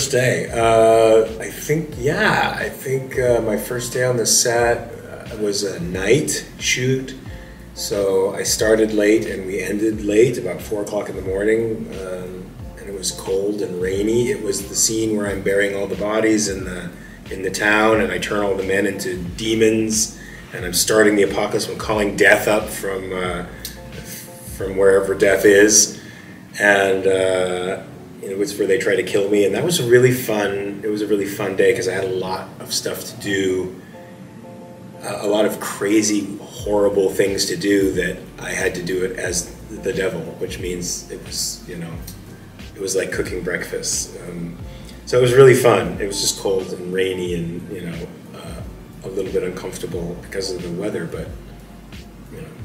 first day. I think my first day on the set was a night shoot. So I started late and we ended late, about 4 o'clock in the morning. And it was cold and rainy. It was the scene where I'm burying all the bodies in the town, and I turn all the men into demons, and I'm starting the apocalypse. I'm calling death up from wherever death is, and it was where they try to kill me. And that was really fun. It was a really fun day because I had a lot of stuff to do, a lot of crazy, horrible things to do that I had to do it as the devil, which means it was, it was like cooking breakfast. So it was really fun. It was just cold and rainy and, a little bit uncomfortable because of the weather, but,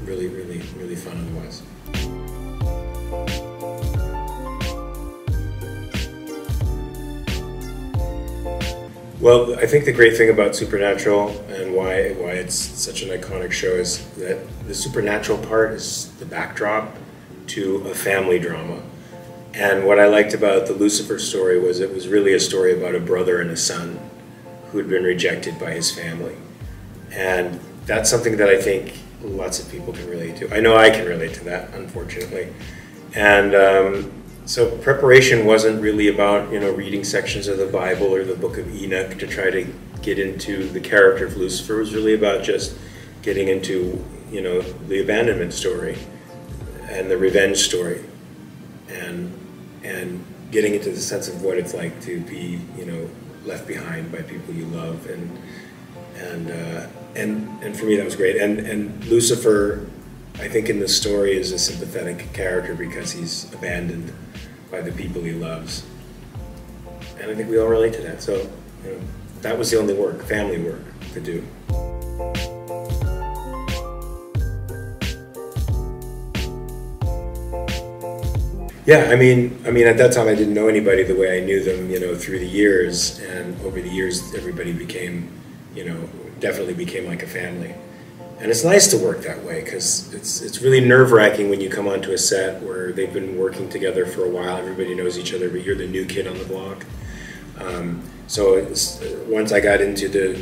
really, really, really fun otherwise. Well, I think the great thing about Supernatural and why it's such an iconic show is that the supernatural part is the backdrop to a family drama. And what I liked about the Lucifer story was it was really a story about a brother and a son who had been rejected by his family. And that's something that I think lots of people can relate to. I know I can relate to that, unfortunately. And so preparation wasn't really about, reading sections of the Bible or the Book of Enoch to try to get into the character of Lucifer. It was really about just getting into, the abandonment story and the revenge story, and getting into the sense of what it's like to be, left behind by people you love, and for me that was great. And Lucifer, I think in the story, is a sympathetic character because he's abandoned by the people he loves, and I think we all relate to that. So, that was the only work, family work, to do. Yeah, I mean, at that time I didn't know anybody the way I knew them, through the years, and over the years everybody became, definitely became like a family. And it's nice to work that way because it's really nerve-wracking when you come onto a set where they've been working together for a while, everybody knows each other, but you're the new kid on the block. So once I got into the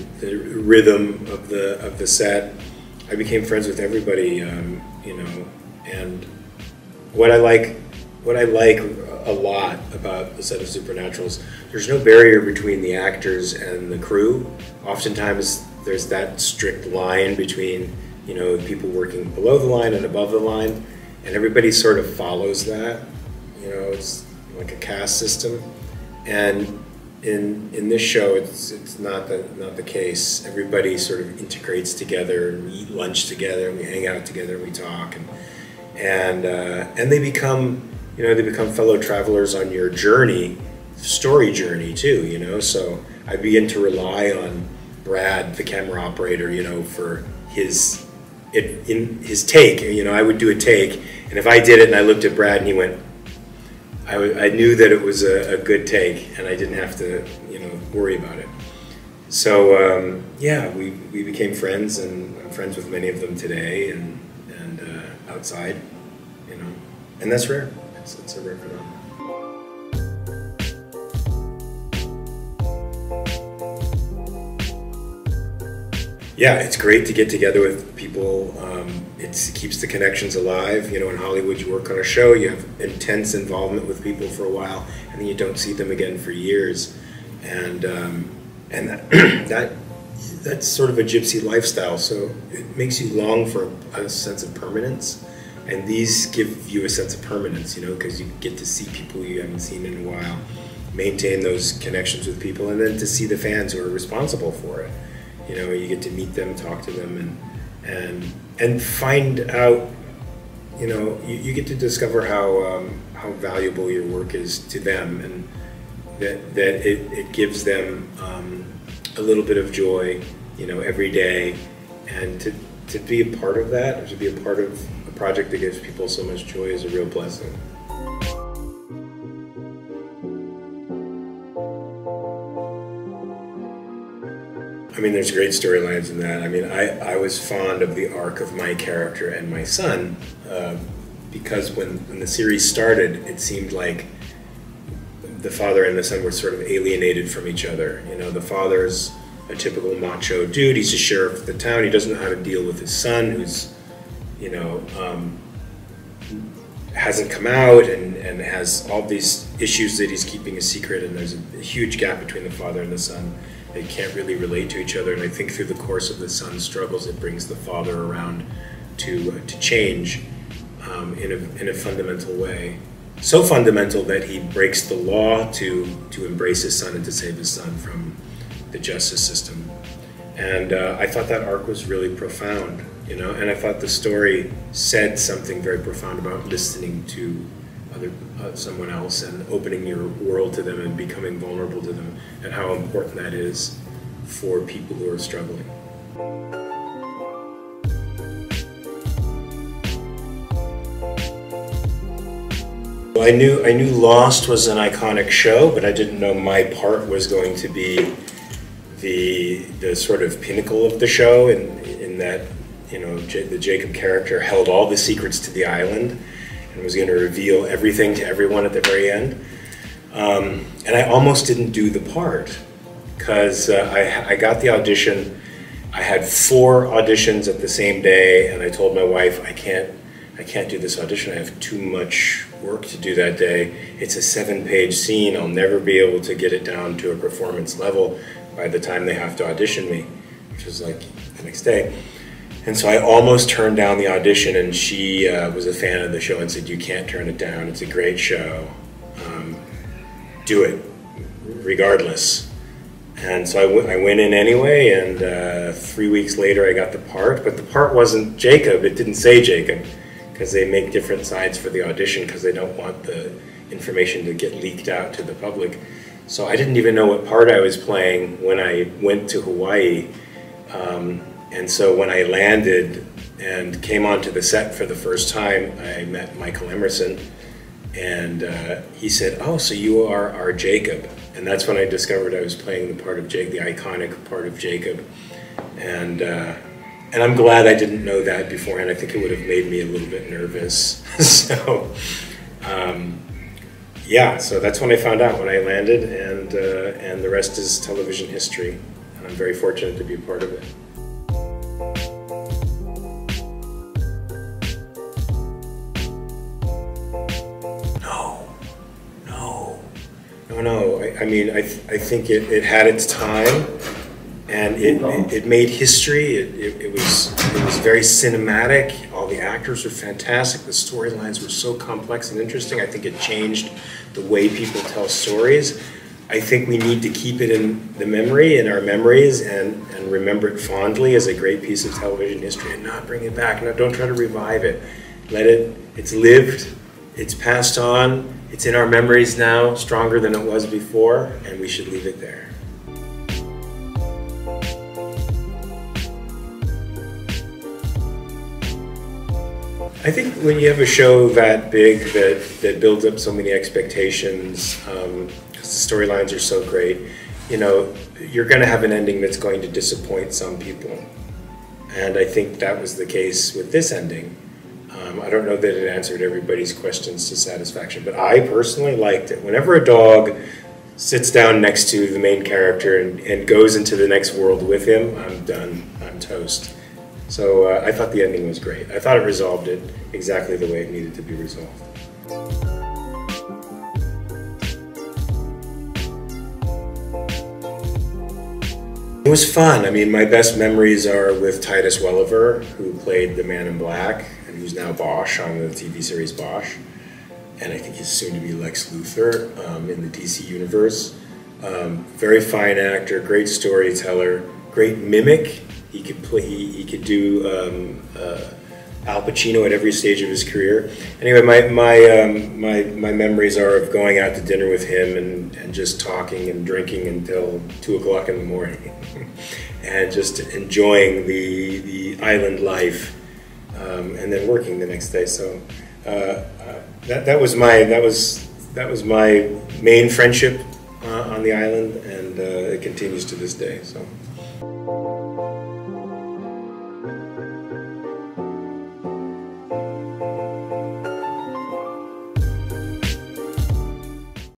rhythm of the set, I became friends with everybody, and what I like a lot about the set of Supernatural is there's no barrier between the actors and the crew. Oftentimes there's that strict line between, people working below the line and above the line, and everybody sort of follows that. It's like a caste system. And in this show, it's not the case. Everybody sort of integrates together, and we eat lunch together, and we hang out together, and we talk, and they become fellow travelers on your journey, story journey too. So I begin to rely on Brad, the camera operator, for his take. I would do a take, and if I did it and I looked at Brad and he went, I knew that it was a good take, and I didn't have to, worry about it. So yeah, we became friends, and I'm friends with many of them today, and outside, and that's rare. It's a rare phenomenon. Yeah, it's great to get together with people. It keeps the connections alive. In Hollywood, you work on a show, you have intense involvement with people for a while, and then you don't see them again for years. And that's sort of a gypsy lifestyle, so it makes you long for a sense of permanence. And these give you a sense of permanence, because you get to see people you haven't seen in a while, maintain those connections with people, and then to see the fans who are responsible for it. You get to meet them, talk to them, and find out, you get to discover how valuable your work is to them, and that it gives them a little bit of joy, every day, and to be a part of that, or to be a part of a project that gives people so much joy is a real blessing. There's great storylines in that. I was fond of the arc of my character and my son, because when the series started, it seemed like the father and the son were sort of alienated from each other. You know, the father's a typical macho dude. He's the sheriff of the town. He doesn't know how to deal with his son, who's, you know, hasn't come out and has all these issues that he's keeping a secret. And there's a huge gap between the father and the son. They can't really relate to each other. And I think through the course of the son's struggles, it brings the father around to change in a fundamental way. So fundamental that he breaks the law to embrace his son and to save his son from the justice system. And I thought that arc was really profound, you know, and I thought the story said something very profound about listening to someone else and opening your world to them and becoming vulnerable to them, and how important that is for people who are struggling. I knew Lost was an iconic show, but I didn't know my part was going to be the sort of pinnacle of the show, in that, you know, the Jacob character held all the secrets to the island and was going to reveal everything to everyone at the very end. And I almost didn't do the part because I got the audition. I had 4 auditions at the same day, and I told my wife, I can't do this audition. I have too much work to do that day. It's a 7-page scene. I'll never be able to get it down to a performance level by the time they have to audition me, which was like the next day. And so I almost turned down the audition, and she was a fan of the show and said, you can't turn it down. It's a great show. Do it, regardless. And so I went in anyway, and 3 weeks later I got the part, but the part wasn't Jacob. It didn't say Jacob, because they make different sides for the audition because they don't want the information to get leaked out to the public. So I didn't even know what part I was playing when I went to Hawaii. And so when I landed and came onto the set for the first time, I met Michael Emerson, and he said, oh, so you are our Jacob. And that's when I discovered I was playing the part of Jacob, the iconic part of Jacob. And I'm glad I didn't know that beforehand. I think it would have made me a little bit nervous. So, yeah, so that's when I found out when I landed, and the rest is television history. And I'm very fortunate to be a part of it. No. I mean, I think it had its time, and it made history. It was very cinematic. All the actors were fantastic. The storylines were so complex and interesting. I think it changed the way people tell stories. I think we need to keep it in the memory, in our memories, and remember it fondly as a great piece of television history, and not bring it back. No, don't try to revive it. It's lived, it's passed on. It's in our memories now, stronger than it was before, and we should leave it there. I think when you have a show that big, that builds up so many expectations, because the storylines are so great, you know, you're going to have an ending that's going to disappoint some people. And I think that was the case with this ending. I don't know that it answered everybody's questions to satisfaction, but I personally liked it. Whenever a dog sits down next to the main character and goes into the next world with him, I'm done. I'm toast. So I thought the ending was great. I thought it resolved it exactly the way it needed to be resolved. It was fun. I mean, my best memories are with Titus Welliver, who played the Man in Black, and who's now Bosch on the TV series Bosch. And I think he's soon to be Lex Luthor in the DC universe. Very fine actor, great storyteller, great mimic. He could play. He could do Al Pacino at every stage of his career. Anyway, my memories are of going out to dinner with him and just talking and drinking until 2 o'clock in the morning, and just enjoying the island life, and then working the next day. So that was my main friendship on the island, and it continues to this day. So.